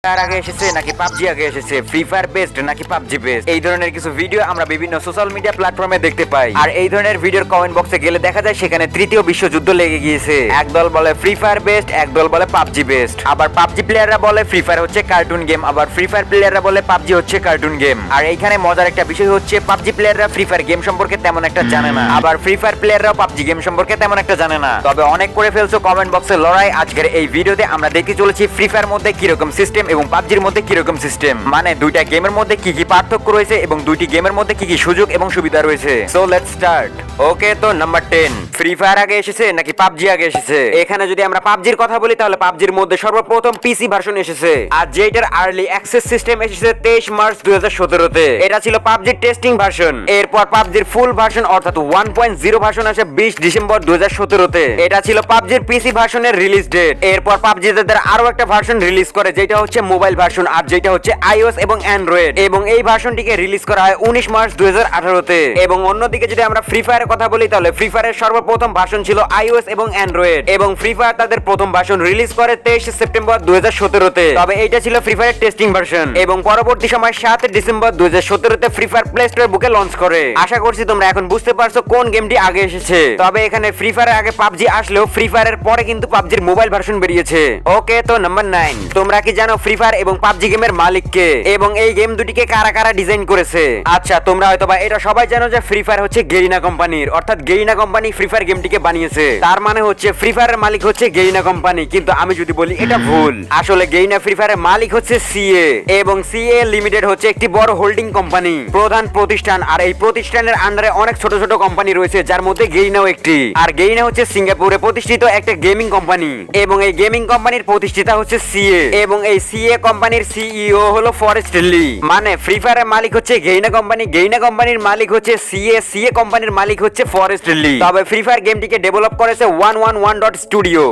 Fire আগে এসেছে নাকি পাবজি আগে এসেছে, ফ্রি ফায়ার বেস্ট নাকি পাবজি বেস্ট, এই ধরনের কিছু ভিডিও আমরা বিভিন্ন সোশ্যাল মিডিয়া প্ল্যাটফর্মে দেখতে পাই। আর এই ধরনের ভিডিওর কমেন্ট বক্সে গেলে দেখা যায় সেখানে তৃতীয় বিশ্বযুদ্ধ লেগে গিয়েছে। একদল বলে ফ্রি ফায়ার বেস্ট, একদল বলে পাবজি বেস্ট। আবার পাবজি প্লেয়াররা বলে ফ্রি ফায়ার হচ্ছে কার্টুন গেম, আবার ফ্রি ফায়ার প্লেয়াররা বলে পাবজি হচ্ছে কার্টুন গেম। আর এইখানে মজার একটা বিষয় হচ্ছে পাবজি প্লেয়াররা ফ্রি ফায়ার গেম সম্পর্কে তেমন একটা জানে না, আবার ফ্রি ফায়ার প্লেয়াররাও পাবজি গেম সম্পর্কে তেমন একটা জানে না। তবে অনেক করে ফেলছো কমেন্ট বক্সে লড়াই। আজকের এই ভিডিওতে আমরা দেখতে চলেছি ফ্রি ফায়ার মধ্যে কিরকম সিস্টেম এবং পাবজির মধ্যে কিরকম সিস্টেম, মানে দুইটা গেমের মধ্যে কি কি পার্থক্য রয়েছে এবং দুইটি গেমের মধ্যে কি কি সুযোগ এবং সুবিধা রয়েছে। So let's start. ওকে, তো নাম্বার 10, ফ্রি ফায়ার আগে এসেছে নাকি পাবজি আগে এসেছে। এখানে যদি আমরা পাবজির কথা বলি তাহলে পাবজির মধ্যে সর্বপ্রথম পিসি ভার্সন এসেছে, আর যেটার আর্লি অ্যাক্সেস সিস্টেম এসেছে 23 মার্চ 2017 তে। এটা ছিল পাবজির টেস্টিং ভার্সন। এরপর পাবজির ফুল ভার্সন অর্থাৎ 1.0 ভার্সন আসে 20 ডিসেম্বর 2017 তে। এটা ছিল পাবজির পিসি ভার্সনের রিলিজ ডেট। এরপর পাবজি তাদের আরো একটা ভার্সন রিলিজ করে যেটা হচ্ছে মোবাইল ভার্সন, আর যেটা হচ্ছে আইওএস এবং অ্যান্ড্রয়েড, এবং এই ভার্সনটিকে রিলিজ করা হয় 19 মার্চ 2018 তে। এবং অন্যদিকে যদি আমরা ফ্রি ফায়ারের কথা বলি তাহলে ফ্রি ফায়ারের সর্বপ্রথম ভার্সন ছিল আইওএস এবং অ্যান্ড্রয়েড, এবং ফ্রি ফায়ার তাদের প্রথম ভার্সন রিলিজ করে 23 সেপ্টেম্বর 2017 তে। তবে এইটা ছিল ফ্রি ফায়ারের টেস্টিং ভার্সন, এবং পরবর্তী সময় 7 ডিসেম্বর 2017 তে ফ্রি ফায়ার প্লে স্টোর বুকে লঞ্চ করে। আশা করছি তোমরা এখন বুঝতে পারছো কোন গেমটি আগে এসেছে। তবে এখানে ফ্রি ফায়ারের আগে পাবজি আসলেও ফ্রি ফায়ারের পরে কিন্তু পাবজির মোবাইল ভার্সন বেরিয়েছে। ওকে, তো নাম্বার 9, তোমরা কি জানো ফ্রি ফায়ার এবং পাবজি গেমের মালিক কে এবং এই গেম দুটিকে কারা কারা ডিজাইন করেছে? আচ্ছা, তোমরা হয়তোবা এটা সবাই জানো যে ফ্রি ফায়ার হচ্ছে গেরিনা কোম্পানির, অর্থাৎ গেরিনা কোম্পানি ফ্রি ফায়ার গেমটিকে বানিয়েছে। তার মানে হচ্ছে ফ্রি ফায়ারের মালিক হচ্ছে গেরিনা কোম্পানি, কিন্তু আমি যদি বলি এটা ভুল। আসলে গেরিনা ফ্রি ফায়ারের মালিক হচ্ছে সিএ, এবং সিএ লিমিটেড হচ্ছে একটি বড় হোল্ডিং কোম্পানি, প্রধান প্রতিষ্ঠান। আর এই প্রতিষ্ঠানের আন্ডারে অনেক ছোট ছোট কোম্পানি রয়েছে, যার মধ্যে গেরিনাও একটি। আর গেরিনা হচ্ছে সিঙ্গাপুরে প্রতিষ্ঠিত একটা গেমিং কোম্পানি, এবং এই গেমিং কোম্পানির প্রতিষ্ঠাতা হচ্ছে সিএ, এবং এই সিএ কোম্পানির সিইও হলো ফরেস্ট লি। মানে ফ্রি ফায়ারের মালিক হচ্ছে গেরিনা কোম্পানি, গেরিনা কোম্পানির মালিক হচ্ছে সিএ, সিএ কোম্পানির মালিক হচ্ছে ফরেস্ট লি। তবে ফ্রি ফায়ার গেমটিকে ডেভেলপ করেছে 111 স্টুডিও।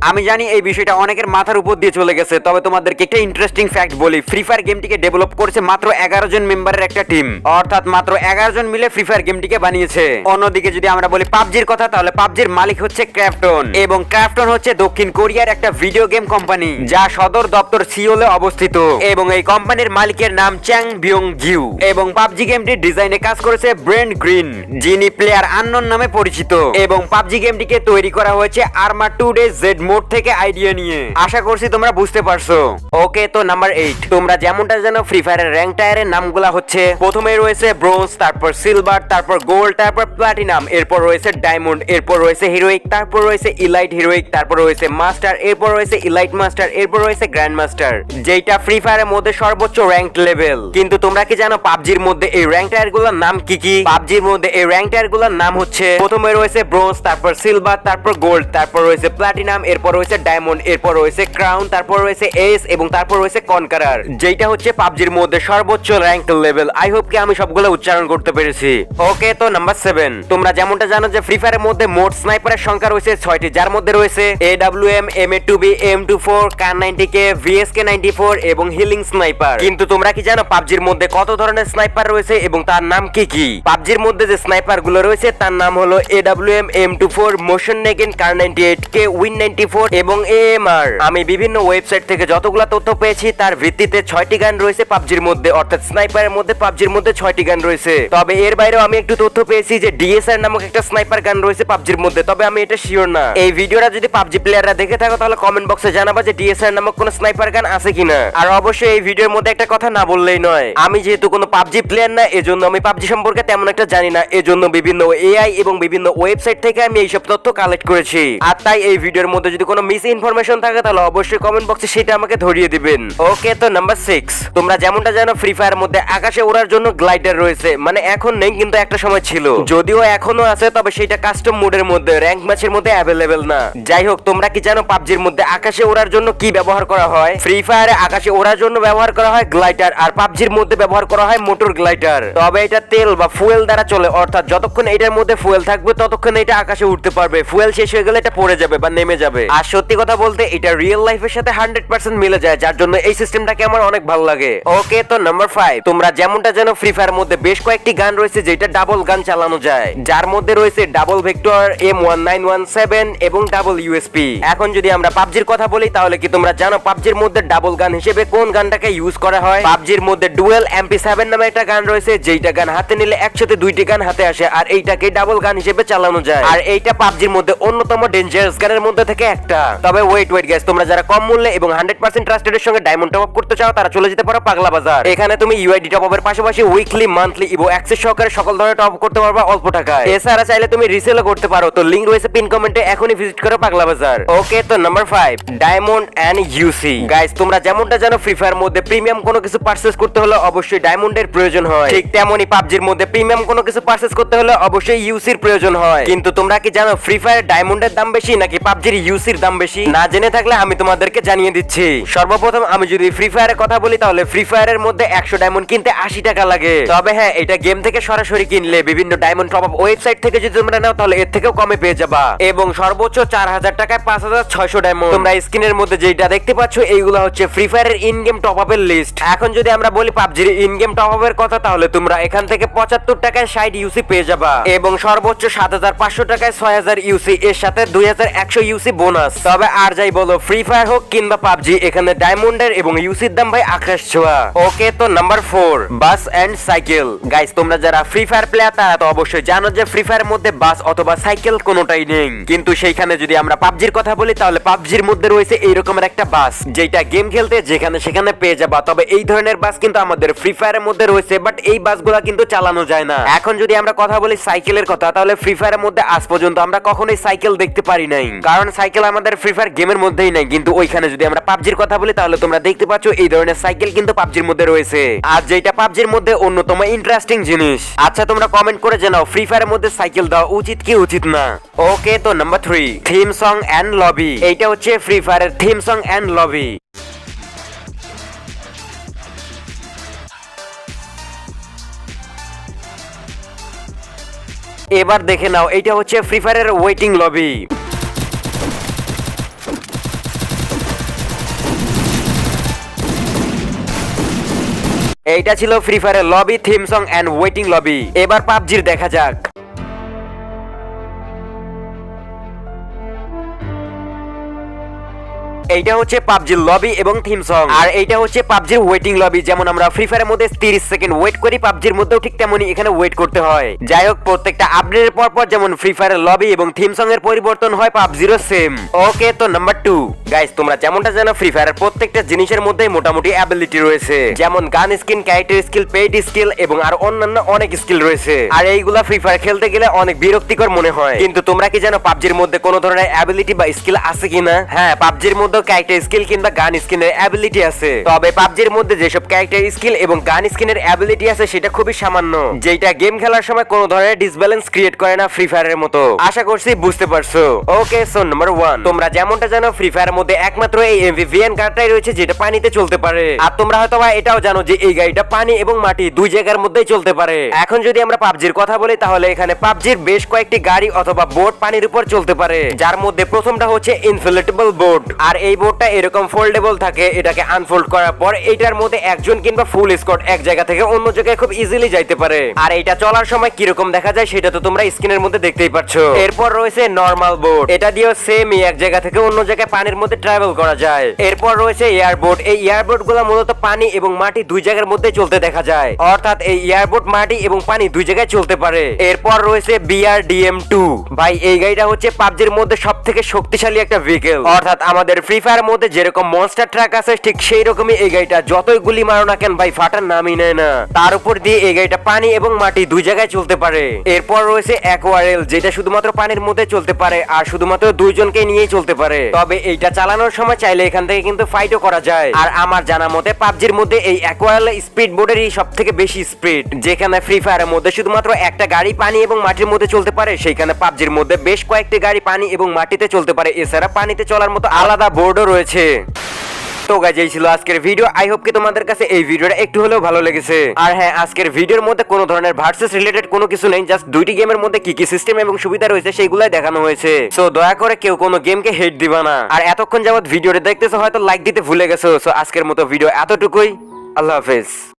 আমি জানি এই বিষয়টা অনেকের মাথার উপর দিয়ে চলে গেছে, তবে তোমাদেরকে একটা ইন্টারেস্টিং ফ্যাক্ট বলি। ফ্রি ফায়ার গেমটিকে ডেভেলপ করেছে মাত্র 11 জন মেম্বারের একটা টিম, অর্থাৎ মাত্র 11 জন মিলে ফ্রি ফায়ার গেমটিকে বানিয়েছে। অন্যদিকে যদি আমরা বলি পাবজির কথা, তাহলে পাবজির মালিক হচ্ছে ক্রাফটন, এবং ক্রাফটন হচ্ছে দক্ষিণ কোরিয়ার একটা ভিডিও গেম কোম্পানি, যা সদর দপ্তর সিওলে অবস্থিত, এবং এই কোম্পানির মালিকের নাম চ্যাং বিয়ং জিউ। এবং পাবজি গেমটির ডিজাইনে কাজ করেছে ব্রেন্ট গ্রিন, যিনি প্লেয়ার আননোন নামে পরিচিত। এবং পাবজি গেমটিকে তৈরি করা হয়েছে আর্মা 2 ডে জেড মোড থেকে আইডিয়া নিয়ে। আশা করছি তোমরা বুঝতে পারছো। ওকে, তো নাম্বার 8, তোমরা যেমনটা জানো ফ্রি ফায়ারের র্যাঙ্ক টায়ারের নামগুলা হচ্ছে, প্রথমে রয়েছে ব্রোঞ্জ, তারপর সিলভার, তারপর গোল্ড, তারপর প্লাটিনাম, এরপর রয়েছে ডায়মন্ড, এরপর রয়েছে হিরোইক, তারপর রয়েছে ইলাইট হিরোইক, তারপর রয়েছে মাস্টার, এরপর রয়েছে ইলাইট মাস্টার, এরপর রয়েছে গ্র্যান্ড মাস্টার, যেটা ফ্রি ফায়ারের মধ্যে সর্বোচ্চ র্যাঙ্ক লেভেল। কিন্তু তোমরা কি জানো পাবজির মধ্যে এই র্যাঙ্ক টায়ার গুলোর নাম কি কি? পাবজির মধ্যে এই র্যাঙ্ক টায়ার গুলোর নাম হচ্ছে, প্রথমে রয়েছে ব্রোঞ্জ, তারপর সিলভার, তারপর গোল্ড, তারপর রয়েছে প্লাটিনাম, এরপর রয়েছে ডায়মন্ড, এরপর রয়েছে ক্রাউন, তারপর রয়েছে এস, এবং তারপর রয়েছে কনকারার, যেটা হচ্ছে পাবজির মধ্যে সর্বোচ্চ র্যাঙ্ক লেভেল। আই হোপ কি আমি সবগুলো উচ্চারণ করতে পেরেছি। ওকে, তো নাম্বার 7, তোমরা যেমনটা জানো যে ফ্রি ফায়ারের মধ্যে মোট স্নাইপারের সংখ্যা রয়েছে 6টি, যার মধ্যে রয়েছে AWM, MA2B, M24, Kar90K, VSK94 এবং হিলিং স্নাইপার। কিন্তু তোমরা কি জানো পাবজির মধ্যে কত ধরনের স্নাইপার রয়েছে এবং তার নাম কি কি? পাবজির মধ্যে যে স্নাইপার গুলো রয়েছে তার নাম হলো AWM, M24, motion নেগেন, Kar98K, Win94 এবং AMR। আমি বিভিন্ন ওয়েবসাইট থেকে যতগুলো তথ্য পেয়েছি তার ভিত্তিতে 6টি গান রয়েছে পাবজির মধ্যে, অর্থাৎ স্নাইপারের মধ্যে পাবজির মধ্যে 6টি গান রয়েছে। তবে এর বাইরেও আমি একটু তথ্য পেয়েছি যে ডিএসআর নামক একটা স্নাইপার গান রয়েছে পাবজির মধ্যে, তবে আমি এটা শিওর না। এই ভিডিওটা যদি পাবজি প্লেয়াররা দেখে থাকো তাহলে কমেন্ট বক্সে জানাবা যে ডিএসআর নামক কোন স্নাইপার গান আছে কিনা। আর অবশ্যই এই ভিডিওর মধ্যে একটা কথা না বললেই নয়, আমি যেহেতু কোনো পাবজি প্লেয়ার না, এজন্য আমি পাবজি সম্পর্কে তেমন একটা জানি না, এজন্য বিভিন্ন এআই এবং বিভিন্ন ওয়েবসাইট থেকে আমি এইসব তথ্য কালেক্ট করেছি। আর তাই এই ভিডিওর মধ্যে যদি কোনো মিস ইনফরমেশন থাকে তাহলে অবশ্যই কমেন্ট বক্সে সেটা আমাকে ধরিয়ে দিবেন। ওকে, তো নাম্বার 6, তোমরা যেমনটা জানো ফ্রি ফায়ারের মধ্যে আকাশে ওড়ার জন্য গ্লাইডার রয়েছে, মানে এখন নেই কিন্তু একটা সময় ছিল, যদিও এখনো আছে, তবে সেটা কাস্টম মোডের মধ্যে, র্যাঙ্ক ম্যাচের মধ্যে অ্যাভেলেবেল না। যাই হোক, তোমরা কি জানো পাবজির মধ্যে আকাশে ওড়ার জন্য কি ব্যবহার করা হয়? ফ্রি ফায়ারে আকাশে ওড়ার জন্য ব্যবহার করা হয় গ্লাইডার, আর পাবজির মধ্যে ব্যবহার করা হয় মোটর গ্লাইডার। তবে এটা তেল বা ফুয়েল দ্বারা চলে, অর্থাৎ যতক্ষণ এটার মধ্যে ফুয়েল থাকবে ততক্ষণ এটা আকাশে উঠতে পারবে, ফুয়েল শেষ হয়ে গেলে এটা পড়ে যাবে বা নেমে যাবে। আর সত্যি কথা বলতে এটা রিয়েল লাইফের সাথে 100% মিলে যায়, যার জন্য এই সিস্টেমটাকে আমার অনেক ভালো লাগে। ওকে, তো নাম্বার 5, তোমরা যেমনটা জানো ফ্রি ফায়ার মধ্যে বেশ কয়েকটি গান রয়েছে যেটা ডাবল গান চালানো যায়, যার মধ্যে রয়েছে ডাবল ভেক্টর, M1917 এবং ডাবল ইউএসপি। এখন যদি আমরা পাবজির কথা বলি তাহলে কি তোমরা জানো পাবজির মধ্যে ডাবল গান হিসেবে কোন গানটাকে ইউজ করা হয়? পাবজির মধ্যে ডুয়েল MP7 নামে একটা গান রয়েছে, যেইটা গান হাতে নিলে একসাথে দুইটি গান হাতে আসে, আর এইটাকে ডাবল গান হিসেবে চালানো যায়। আর এইটা পাবজির মধ্যে অন্যতম ডেঞ্জারাস গানের মধ্যে থেকে একটা। তবে ওয়েট গাইস, তোমরা যারা কম মূল্যে এবং 100% ট্রাস্টেড এর সঙ্গে ডায়মন্ড টপ আপ করতে চাও তারা চলে যেতে পারো পাগলা বাজার। এখানে তুমি ইউআইডি টপ আপের পাশাপাশি উইকলি, মান্থলি ইভো অ্যাক্সেস সহকারে সকল ধরনের টপ আপ করতে পারবা অল্প টাকায়। এছাড়া চাইলে তুমি রিসেলও করতে পারো, তো লিংক রয়েছে পিন কমেন্টে, এখনই ভিজিট করো পাগলা বাজার। ওকে, তো number 5, diamond and UC. Guys, তোমরা যেমনটা জানো ফ্রি ফায়ার মধ্যে প্রিমিয়াম কোনো কিছু পারচেজ করতে হলে অবশ্যই ডায়মন্ডের প্রয়োজন হয়, ঠিক তেমনি পাবজির মধ্যে প্রিমিয়াম কোনো কিছু পারচেজ করতে হলে অবশ্যই ইউসির প্রয়োজন হয়। কিন্তু তোমরা কি জানো ফ্রি ফায়ার ডায়মন্ডের দাম বেশি নাকি পাবজির ইউসির দাম বেশি? না জেনে থাকলে আমি তোমাদেরকে জানিয়ে দিচ্ছি। সর্বপ্রথম আমি যদি ফ্রি ফায়ারের কথা বলি তাহলে ফ্রি ফায়ারের মধ্যে 100 ডায়মন্ড কিনতে 80 টাকা লাগে। তবে হ্যাঁ, এটা গেম থেকে সরাসরি কিনলে বিভিন্ন ডায়মন্ড টপ আপ ওয়েবসাইট থেকে যদি তোমরা নাও তাহলে এর থেকেও কমে পেয়ে যাবা, এবং সর্বোচ্চ 4000 টাকায় 5600 ডায়মন্ড। তোমরা স্ক্রিনের মধ্যে যেটা দেখতে পাচ্ছ এইগুলো হচ্ছে ফ্রি ফায়ারের ইন গেম টপ আপের লিস্ট। এখন যদি আমরা বলি পাবজির ইন গেম টপ আপের কথা তাহলে তোমরা এখান থেকে 75 টাকায় 60 ইউসি পেয়ে যাবা, এবং সর্বোচ্চ 7500 টাকায় 6000 ইউসি, এর সাথে 2100 ইউসি বোনাস। তবে আর যাই বলো ফ্রি ফায়ার হোক কিংবা পাবজি, এখানে ডায়মন্ডের এবং ইউসির দাম ভাই আকাশ ছোঁয়া। ওকে, তো number 4, bus and cycle. Guys, তোমরা যারা ফ্রি ফায়ার প্লেয়ার তারা তো অবশ্যই জানো যে ফ্রি ফায়ারের মধ্যে বাস অথবা সাইকেল কোনোটাই নেই, কিন্তু সেইখানে যদি আমরা পাবজির কথা বলি তাহলে পাবজির মধ্যে রয়েছে এইরকমের একটা বাস, যেটা গেম খেলতে যেখানে সেখানে পেয়ে যাবা। তবে এই ধরনের বাস কিন্তু আমাদের ফ্রি ফায়ারের মধ্যে রয়েছে, বাট এই বাসগুলা কিন্তু চালানো যায় না। এখন যদি আমরা কথা বলি সাইকেলের কথা তাহলে ফ্রি ফায়ারের মধ্যে আজ পর্যন্ত আমরা কখনোই সাইকেল দেখতে পারি নাই, কারণ সাইকেল আমাদের ফ্রি ফায়ার গেমের মধ্যেই নাই। কিন্তু ওইখানে যদি আমরা পাবজির কথা বলি তাহলে তোমরা দেখতে পাচ্ছ এই ধরনের সাইকেল কিন্তু পাবজির মধ্যে রয়েছে, আর যেটা পাবজির মধ্যে অন্যতম ইন্টারেস্টিং জিনিস। আচ্ছা, তোমরা কমেন্ট করে জানাও ফ্রি ফায়ারের মধ্যে সাইকেল দেওয়া উচিত কি উচিত না। ওকে, তো number 3, theme song and lobby. এইটা হচ্ছে ফ্রি ফায়ারের থিম সং এন্ড লবি। এবার দেখে নাও, এইটা হচ্ছে ফ্রি ফায়ারের ওয়েটিং লবি। এইটা ছিল ফ্রি ফায়ারের lobby, theme song and waiting lobby. এবার পাবজির দেখা যাক। এইটা হচ্ছে পাবজির লবি এবং থিম সং, আর এইটা হচ্ছে পাবজির ওয়েটিং লবি। যেমন আমরা ফ্রি ফায়ারের মধ্যে 30 সেকেন্ড ওয়েট করি, পাবজির মধ্যেও ঠিক তেমনি এখানে ওয়েট করতে হয়। যাই হোক, প্রত্যেকটা আপডেটের পর পর যেমন ফ্রি ফায়ারের লবি এবং থিম সং এর পরিবর্তন হয়, পাবজিরও সেম। ওকে, তো নাম্বার 2, গাইস, তোমরা যেমনটা জানো ফ্রি ফায়ারের প্রত্যেকটা জিনিসের মধ্যেই মোটামুটি অ্যাবিলিটি রয়েছে, যেমন গান skin, character skill, paid skill এবং আর অন্যান্য অনেক স্কিল রয়েছে। আর এইগুলা ফ্রি ফায়ার খেলতে গেলে অনেক বিরক্তিকর মনে হয়, কিন্তু তোমরা কি জানো পাবজির মধ্যে কোনো ধরনের অ্যাবিলিটি বা স্কিল আছে কিনা? হ্যাঁ, পাবজির মধ্যে ক্যারেক্টার স্কিল কিংবা গান স্কিনের অ্যাবিলিটি আছে। তবে পাবজির মধ্যে যেসব ক্যারেক্টার স্কিল এবং গান স্কিনের অ্যাবিলিটি আছে সেটা খুবই সামান্য, যেটা গেম খেলার সময় কোনো ধরনের ডিসব্যালেন্স ক্রিয়েট করে না ফ্রি ফায়ারের মতো। আশা করছি বুঝতে পারছো। ওকে, সো নাম্বার 1, তোমরা যেমনটা জানো ফ্রি ফায়ারের মধ্যে একমাত্র এই এমভিভিএন কারটাই রয়েছে যেটা পানিতে চলতে পারে। আর তোমরা হয়তো বা এটাও জানো যে এই গাড়িটা পানি এবং মাটি দুই জায়গার মধ্যেই চলতে পারে। এখন যদি আমরা পাবজির কথা বলি তাহলে এখানে পাবজির বেশ কয়েকটি গাড়ি অথবা বোট পানির উপর চলতে পারে, যার মধ্যে প্রথমটা হচ্ছে ইনফ্লেটেবল বোট। আর এই বোটটা এরকম ফোল্ডেবল থাকে, এটাকে আনফোল্ড করার পর এটার মধ্যে একজন কিংবা ফুল স্কোয়াড এক জায়গা থেকে অন্য জায়গায় খুব ইজিলি যাইতে পারে। আর এটা চলার সময় কিরকম দেখা যায় সেটা তো তোমরা স্ক্রিনের মধ্যে দেখতেই পাচ্ছো। এরপর রয়েছে নরমাল বোট, এটা দিয়েও সেমই এক জায়গা থেকে অন্য জায়গায় পানির মধ্যে ট্রাভেল করা যায়। এরপর রয়েছে এয়ারবোট, এই এয়ারবোট গুলো মূলত পানি এবং মাটি দুই জায়গার মধ্যে চলতে দেখা যায়, অর্থাৎ এই এয়ারবোট মাটি এবং পানি দুই জায়গায় চলতে পারে। এরপর রয়েছে BRDM-2, ভাই এই গাড়িটা হচ্ছে পাবজির মধ্যে সব থেকে শক্তিশালী একটা ভেহিকেল, অর্থাৎ আমাদের ফ্রি ফায়ার মধ্যে যেরকম মনস্টার ট্রাক আছে ঠিক সেই রকমই এই গাড়িটা, যতই গুলি মারো না কেন ভাই ফাটার নামই নেয় না। তার উপর দিয়ে এই গাড়িটা পানি এবং মাটি দুই জায়গায় চলতে পারে। এরপর রয়েছে অ্যাকোয়ারেল, যেটা শুধুমাত্র পানির মধ্যে চলতে পারে আর শুধুমাত্র দুইজনকে নিয়েই চলতে পারে। তবে এইটা চালানোর সময় চাইলে এখান থেকে কিন্তু ফাইটও করা যায়। আর আমার জানা মতে পাবজির মধ্যে এই অ্যাকোয়ারেল স্পিড বোর্ডেরই সব থেকে বেশি স্পিড, যেখানে ফ্রি ফায়ারের মধ্যে শুধুমাত্র একটা গাড়ি পানি এবং মাটির মধ্যে চলতে পারে, সেইখানে পাবজির মধ্যে বেশ কয়েকটি গাড়ি পানি এবং মাটিতে চলতে পারে। এছাড়া পানিতে চলার মতো আলাদা বোর্ডও রয়েছে। তো গাইজ এই ছিল আজকের ভিডিও। আই হোপ কি তোমাদের কাছে এই ভিডিওটা একটু হলেও ভালো লেগেছে। আর হ্যাঁ, আজকের ভিডিওর মধ্যে কোনো ধরনের ভার্সেস রিলেটেড কোনো কিছু নেই, জাস্ট দুইটি গেমের মধ্যে কি কি সিস্টেম এবং সুবিধা রয়েছে সেইগুলাই দেখানো হয়েছে। সো দয়া করে কেউ কোনো গেমকে হেট দিবা না। আর এতক্ষণ যাবত ভিডিওটা দেখতেছো হয়তো লাইক দিতে ভুলে গেছো। সো আজকের মতো ভিডিও এতটুকুই। আল্লাহ হাফেজ।